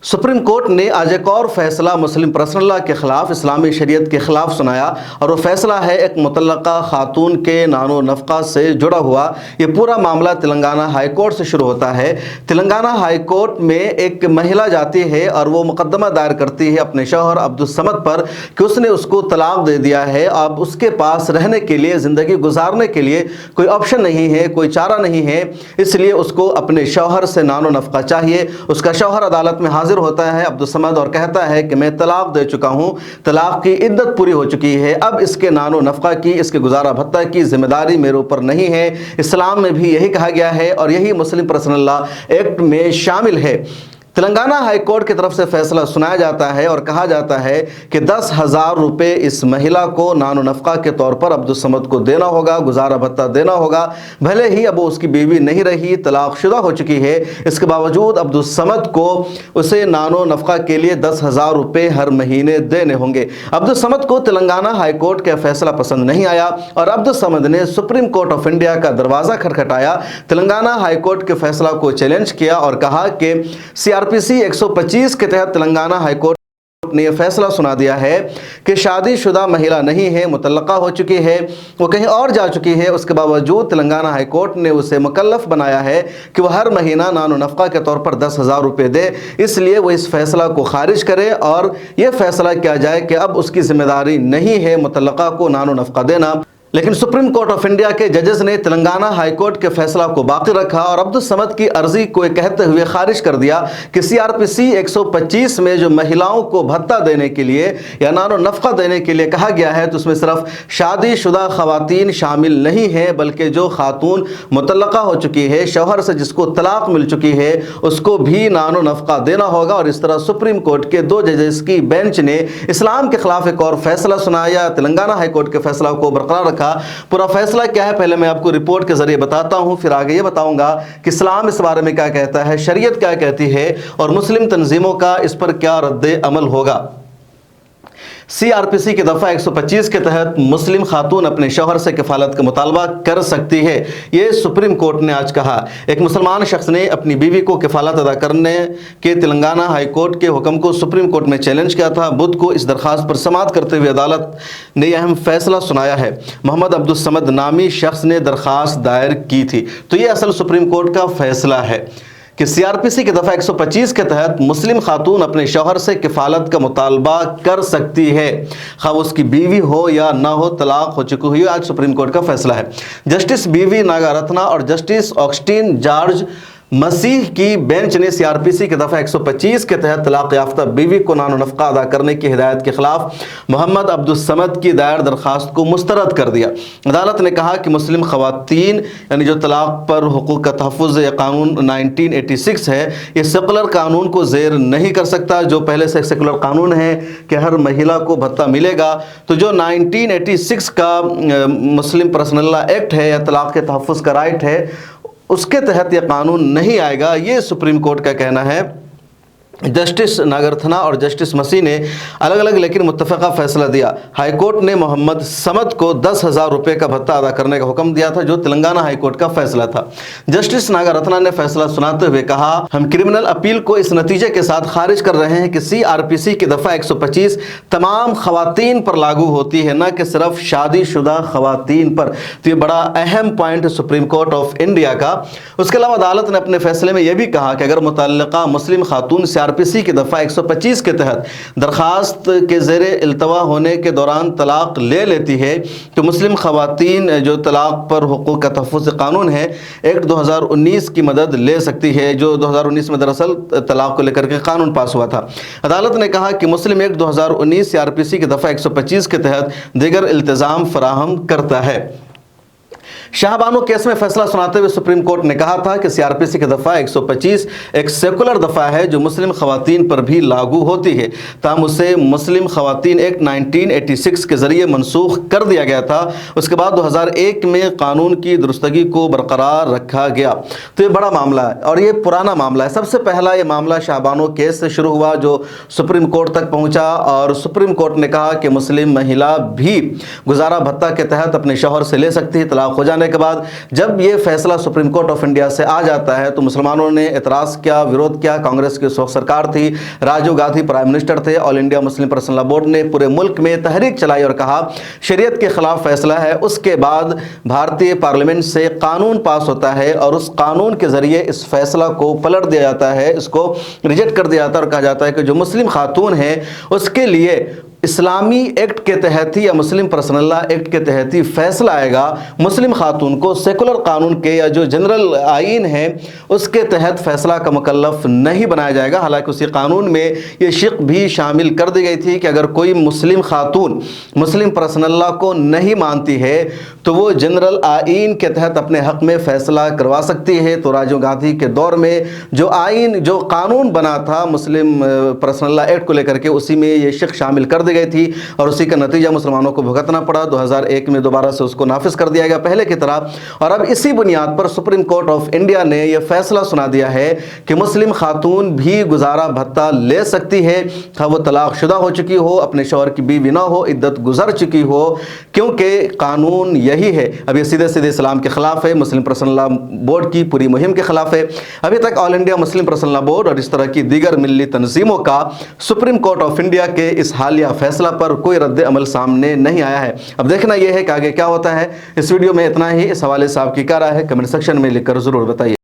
Supreme court ने आज एक और फैसला मुस्लिम पर्सनल लॉ के खिलाफ इस्लामी शरीयत के खिलाफ सुनाया और वो फैसला है एक मुतल्लका खातून के नानो नफ़क़ा से जुड़ा हुआ। ये पूरा मामला तेलंगाना हाई कोर्ट से शुरू होता है। तेलंगाना हाई कोर्ट में एक महिला जाती है और वो मुकदमा दायर करती है अपने शौहर अब्दुल समद पर कि उसने उसको तलाक दे दिया है। अब उसके पास रहने के लिए, ज़िंदगी गुजारने के लिए कोई ऑप्शन नहीं है, कोई चारा नहीं है, इसलिए उसको अपने शौहर से नानो नफ़क़ा चाहिए। उसका शौहर अदालत में हाजिर होता है अब्दुल समद और कहता है कि मैं तलाक दे चुका हूँ, तलाक की इद्दत पूरी हो चुकी है, अब इसके नानो नफ़क़ा की, इसके गुजारा भत्ता की जिम्मेदारी मेरे ऊपर नहीं है। इस्लाम में भी यही कहा गया है और यही मुस्लिम पर्सनल लॉ एक्ट में शामिल है। तेलंगाना हाई कोर्ट की तरफ से फैसला सुनाया जाता है और कहा जाता है कि 10,000 रुपये इस महिला को नानो नफ़क़ा के तौर पर अब्दुल समद को देना होगा, गुजारा भत्ता देना होगा। भले ही अब वो उसकी बीवी नहीं रही, तलाकशुदा हो चुकी है, इसके बावजूद अब्दुल समद को उसे नानो नफ़क़ा के लिए 10,000 रुपये हर महीने देने होंगे। अब्दुल समद को तेलंगाना हाई कोर्ट का फैसला पसंद नहीं आया और अब्दुल समद ने सुप्रीम कोर्ट ऑफ इंडिया का दरवाज़ा खटखटाया, तेलंगाना हाई कोर्ट के फैसला को चैलेंज किया और कहा कि CRPC 125 के तहत तेलंगाना हाई कोर्ट ने यह फैसला सुना दिया है कि शादीशुदा महिला नहीं है, मुतल्लका हो चुकी है, वो कहीं और जा चुकी है, उसके बावजूद तेलंगाना हाई कोर्ट ने उसे मुकल्लफ बनाया है कि वह हर महीना नानो नफ़क़ा के तौर पर 10,000 रुपये दे। इसलिए वो इस फैसला को खारिज करे और यह फैसला किया जाए कि अब उसकी जिम्मेदारी नहीं है मुतल्लका को नानो नफ़क़ा देना। लेकिन सुप्रीम कोर्ट ऑफ इंडिया के जजेस ने तेलंगाना हाई कोर्ट के फैसला को बाकी रखा और अब्दुल समद की अर्जी को कहते हुए खारिज कर दिया कि CRPC 125 में जो महिलाओं को भत्ता देने के लिए या नानो नफ़क़ा देने के लिए कहा गया है तो उसमें सिर्फ शादीशुदा ख़वातीन शामिल नहीं है, बल्कि जो खातून मुतल्लका हो चुकी है, शौहर से जिसको तलाक मिल चुकी है, उसको भी नानो नफ़क़ा देना होगा। और इस तरह सुप्रीम कोर्ट के 2 जजेस की बेंच ने इस्लाम के खिलाफ एक और फैसला सुनाया, तेलंगाना हाई कोर्ट के फैसला को बरकरार रखा। पूरा फैसला क्या है पहले मैं आपको रिपोर्ट के जरिए बताता हूं, फिर आगे ये बताऊंगा कि इस्लाम इस बारे में क्या कहता है, शरीयत क्या कहती है और मुस्लिम तंजीमों का इस पर क्या रद्द अमल होगा। CRPC की दफ़ा 125 के तहत मुस्लिम खातून अपने शौहर से कफालत का मुतालबा कर सकती है, ये सुप्रीम कोर्ट ने आज कहा। एक मुसलमान शख्स ने अपनी बीवी को कफालत अदा करने के तेलंगाना हाई कोर्ट के हुक्म को सुप्रीम कोर्ट में चैलेंज किया था। बुध को इस दरख्वास्त पर समाअत करते हुए अदालत ने यह अहम फैसला सुनाया है। मोहम्मद अब्दुल समद नामी शख्स ने दरख्वास्त दायर की थी। तो ये असल सुप्रीम कोर्ट का फैसला है कि CRPC की दफ़ा 125 के तहत मुस्लिम खातून अपने शौहर से किफ़ालत का मुतालबा कर सकती है, खा उसकी बीवी हो या ना हो, तलाक हो चुकी हुई। आज सुप्रीम कोर्ट का फैसला है। जस्टिस BV नागारत्ना और जस्टिस ऑगस्टीन जॉर्ज मसीह की बेंच ने CRPC के दफ़ा 125 के तहत तलाक याफ्ता बीवी को नानो नफ़क़ा अदा करने की हिदायत के खिलाफ मोहम्मद अब्दुल समद की दायर दरख्वास्त को मुस्तरद कर दिया। अदालत ने कहा कि मुस्लिम ख़वातीन यानी जो तलाक पर हुकूक़ का तहफ़्फ़ुज़ या कानून 1986 है, ये सेकुलर कानून को ज़ेर नहीं कर सकता। जो पहले से सेकुलर कानून है कि हर महिला को भत्ता मिलेगा, तो जो 1986 का मुस्लिम पर्सनल लॉ एक्ट है या तलाक के तहफ़्फ़ुज़ का राइट है, उसके तहत यह कानून नहीं आएगा। ये सुप्रीम कोर्ट का कहना है। जस्टिस नागारत्ना और जस्टिस मसीह ने अलग अलग लेकिन मुत्तफ़क़ा फ़ैसला दिया। हाई कोर्ट ने मोहम्मद समद को 10,000 रुपये का भत्ता अदा करने का हुक्म दिया था, जो तेलंगाना हाई कोर्ट का फ़ैसला था। जस्टिस नागारत्ना ने फैसला सुनाते हुए कहा, हम क्रिमिनल अपील को इस नतीजे के साथ खारिज कर रहे हैं कि CRPC की दफ़ा 125 तमाम ख़वातीन पर लागू होती है, न कि सिर्फ शादीशुदा ख़वातीन पर। तो ये बड़ा अहम पॉइंट है सुप्रीम कोर्ट ऑफ इंडिया का। उसके अलावा अदालत ने अपने फैसले में यह भी कहा कि अगर मुतल्लका मुस्लिम खातून CRPC की दफ़ा 125 के तहत दरख्वास्त के ज़ेरे इल्तवा होने के दौरान तलाक ले लेती है, तो मुस्लिम ख़वातीन जो तलाक पर हुकूक़ का तहफ़्फ़ुज़ कानून है एक्ट 2019 की मदद ले सकती है, जो 2019 में दरअसल तलाक को लेकर के कानून पास हुआ था। अदालत ने कहा कि मुस्लिम एक्ट 2019 CRPC की दफ़ा 125 के तहत दीगर इल्तिज़ाम फराहम करता है। शाहबानो केस में फैसला सुनाते हुए सुप्रीम कोर्ट ने कहा था कि CRPC की दफ़ा 125 एक सेकुलर दफ़ा है जो मुस्लिम ख़वातीन पर भी लागू होती है, ताहम उसे मुस्लिम ख़वातीन एक्ट 1986 के ज़रिए मनसूख कर दिया गया था। उसके बाद 2001 में कानून की दुरुस्तगी को बरकरार रखा गया। तो ये बड़ा मामला है और ये पुराना मामला है। सबसे पहला ये मामला शाहबानो केस से शुरू हुआ जो सुप्रीम कोर्ट तक पहुँचा और सुप्रीम कोर्ट ने कहा कि मुस्लिम महिला भी गुजारा भत्ता के तहत अपने शौहर से ले सकती है तलाक हो जाने جانے کے بعد جب یہ فیصلہ سپریم کورٹ آف انڈیا سے آ جاتا ہے تو مسلمانوں نے اعتراض کیا، ویرودھ کیا۔ کانگریس کی سوک سرکار تھی، راجیو گاندھی پرائم منسٹر تھے، آل انڈیا مسلم پرسنل لا بورڈ نے پورے ملک میں تحریک چلائی اور کہا شریعت کے خلاف فیصلہ ہے۔ اس کے بعد بھارتی پارلیمنٹ سے قانون پاس ہوتا ہے اور اس قانون کے ذریعے اس فیصلہ کو پلٹ دیا جاتا ہے، اس کو ریجیکٹ کر دیا جاتا ہے اور کہا جاتا ہے کہ جو مسلم خاتون ہیں اس کے لیے اسلامی ایکٹ کے تحت ہی یا مسلم پرسنل لا ایکٹ کے تحت ہی فیصلہ آئے گا۔ مسلم خاتون کو سیکولر قانون کے یا جو جنرل آئین ہے اس کے تحت فیصلہ کا مکلف نہیں بنایا جائے گا۔ حالانکہ اسی قانون میں یہ شق بھی شامل کر دی گئی تھی کہ اگر کوئی مسلم خاتون مسلم پرسنل لا کو نہیں مانتی ہے تو وہ جنرل آئین کے تحت اپنے حق میں فیصلہ کروا سکتی ہے۔ تو راجیو گاندھی کے دور میں جو آئین جو قانون بنا تھا مسلم پرسنل لا ایکٹ کو لے کر کے، اسی میں یہ شق شامل کر دی گئی تھی اور اسی کا نتیجہ مسلمانوں کو بھگتنا پڑا۔ 2001 میں دوبارہ سے اس کو نافذ کر دیا گیا پہلے کی طرح، اور اب اسی بنیاد پر سپریم کورٹ آف انڈیا نے یہ فیصلہ سنا دیا ہے کہ مسلم خاتون بھی گزارا بھتہ لے سکتی ہے، وہ طلاق شدہ ہو چکی ہو، اپنے شوہر کی بیوی نہ ہو، عدت گزر چکی ہو، کیونکہ قانون یہی ہے۔ اب یہ سیدھے سیدھے اسلام کے خلاف ہے، مسلم پرسنل لا بورڈ کی پوری مہم کے خلاف ہے۔ ابھی تک آل انڈیا مسلم پرسنل لا بورڈ اور اس طرح کی دیگر ملی تنظیموں کا سپریم کورٹ آف انڈیا کے اس حالیہ فیصلہ پر کوئی رد عمل سامنے نہیں آیا ہے۔ اب دیکھنا یہ ہے کہ آگے کیا ہوتا ہے۔ اس ویڈیو میں اتنا ہی۔ اس حوالے سے آپ کی کیا رائے ہے کمنٹ سیکشن میں لکھ کر ضرور بتائیے۔